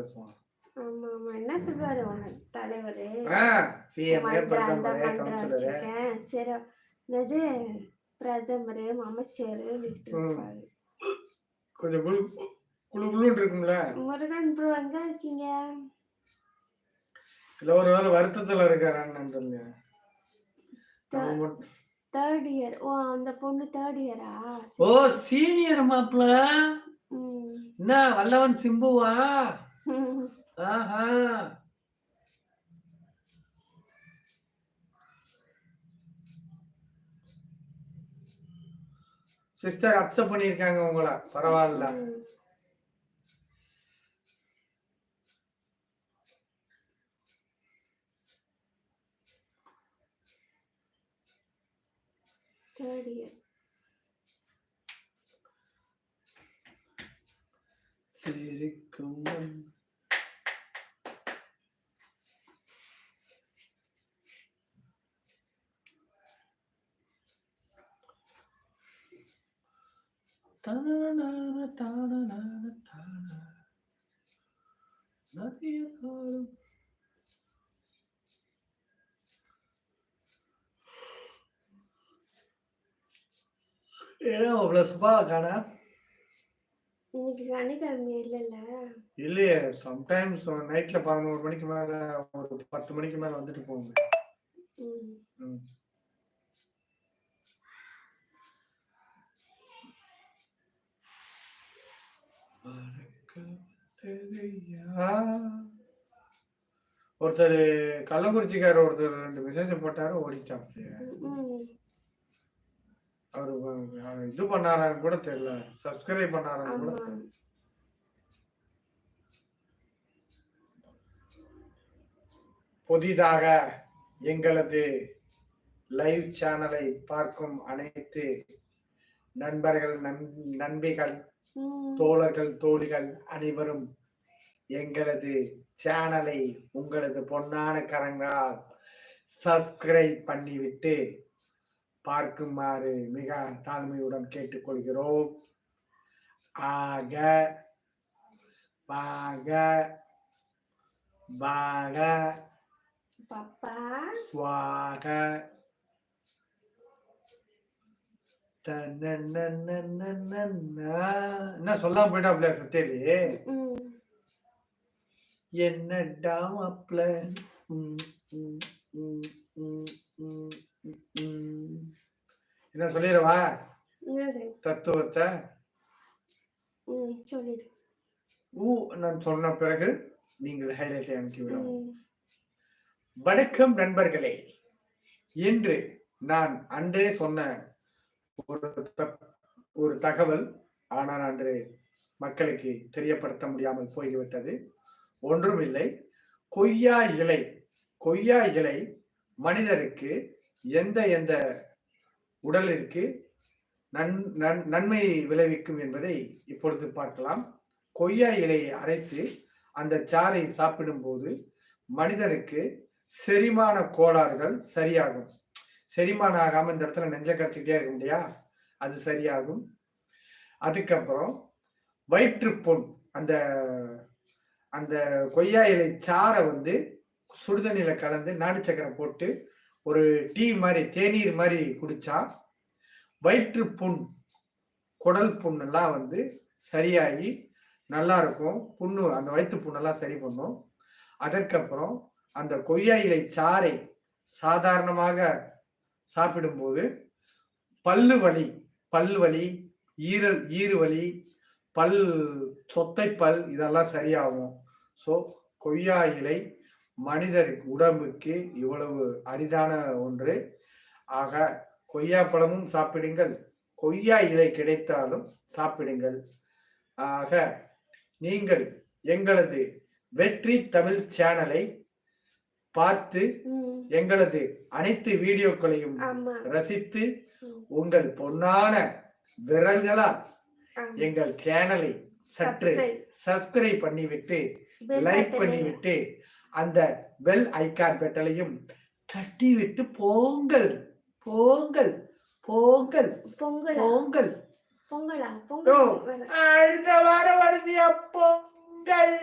பேசுவான். ஆமா ஆமா என்ன சொல்லுவாரு உன தலைவரு சிஎம் அந்த மன்றம் சரி அது பிரதமர் அமைச்சர் இருப்பாரு. கொஞ்சம் குழு குழுன்னு இருக்கும்ல. முருகன் ப்ரோ எங்க இருக்கீங்க? இல்ல ஒரு வேளை வருத்தத்துல இருக்காரான்னு தெரியல. Third year. ஓ அந்த பொண்ணு தேர்ட் இயரா? ஓ சீனியர் மாப்ள. என்ன வல்லவன் சிம்புவா? ஆஹா சிஸ்டர் அக்செப்ட் பண்ணிருக்காங்க உங்கள. பரவாயில்ல. Third year. சிரிக்கும் தான தான தான நதிய ஏன்னா அவ்வளவு சுபா காணா. இன்னைக்கு சனிக்கிழமை இல்லைல்ல? இல்லையே, சம்டைம்ஸ் நைட்ல 11 மணிக்கு மேல ஒரு 10 மணிக்கு மேல வந்துட்டு போகுங்க. ஒருத்தர் கள்ளக்குறிச்சிக்கார ஒருத்தர் 2 மெசேஜ் போட்டாரு, ஓடிச்சான். அவரு இது பண்ணாரான்னு கூட தெரியல, சப்ஸ்கிரைப் பண்ணாரான்னு கூட தெரியல. புதிதாக எங்களது லைவ் சேனலை பார்க்கும் அனைத்து நண்பர்கள் நண்பிகள் தோழர்கள் தோழிகள் அனைவரும் எங்களது சேனலை உங்களது பொன்னான கரங்களால் சப்ஸ்கிரைப் பண்ணிவிட்டு பார்க்குமாறு மிக தாழ்மையுடன் கேட்டுக்கொள்கிறோம். ஆக பாக பாக பாப்பா ஸ்வாக என்ன சொல்லாம போயிட்டாப்ல சத்தேலி. என்னடா மாப்ள என்ன சொல்லிடவா தத்துவத்தை? நான் சொன்ன பிறகு நீங்கள் ஹைலைட்டை அனுப்பிவிடும். வணக்கம் நண்பர்களே, என்று நான் அன்றே சொன்ன ஒரு தகவல், ஆனால் அன்று மக்களுக்கு தெரியப்படுத்த முடியாமல் போய்விட்டது. ஒன்றுமில்லை, கொய்யா இலை. கொய்யா இலை மனிதருக்கு எந்த உடலிற்கு நன்மை விளைவிக்கும் என்பதை இப்பொழுது பார்க்கலாம். கொய்யா இலையை அரைத்து அந்த சாறை சாப்பிடும் போது மனிதனுக்கு செரிமான கோளாறுகள் சரியாகும். செரிமானம் ஆகாம இந்த இடத்துல நெஞ்ச கச்சிக்கிட்டே இருக்கும் இல்லையா, அது சரியாகும். அதுக்கப்புறம் வயிற்றுப்புண், அந்த அந்த கொய்யா இலை சாறை சுடுதண்ணில கலந்து நாட்டு சக்கரை போட்டு ஒரு டீ மாதிரி தேநீர் மாதிரி குடிச்சா வயிற்றுப்புண் குடல் புண்ணெல்லாம் சரியாகி நல்லா இருக்கும். புண்ணு, அந்த வயிற்று புண்ணெல்லாம் சரி பண்ணும். அதற்கப்புறம் அந்த கொய்யா இலை சாறை சாதாரணமாக சாப்பிடும்போது பல்லு வலி, ஈறு வலி, பல் சொத்தை பல் இதெல்லாம் சரியாகும். ஸோ கொய்யா இலை மனிதர் உடம்புக்கு இவ்வளவு அரிதான ஒன்று. ஆக கொய்யா பழமும் சாப்பிடுங்கள், கொய்யா இலை கிடைத்தாலும் சாப்பிடுங்கள். ஆக நீங்கள் எங்களது வெற்றி தமிழ் சேனலை பார்த்து எங்களது அனைத்து வீடியோக்களையும் ரசித்து உங்கள் பொன்னான விரல்களால் எங்கள் சேனலை சற்று சப்ஸ்கிரைப் பண்ணிவிட்டு லைக் பண்ணிவிட்டு அந்த பெல் ஐகான் பட்டனையும் தட்டிவிட்டு போங்கள் போங்கள் போங்கள் போங்கள் பொங்கலா அடுத்த வாரம் வருது பொங்கல்.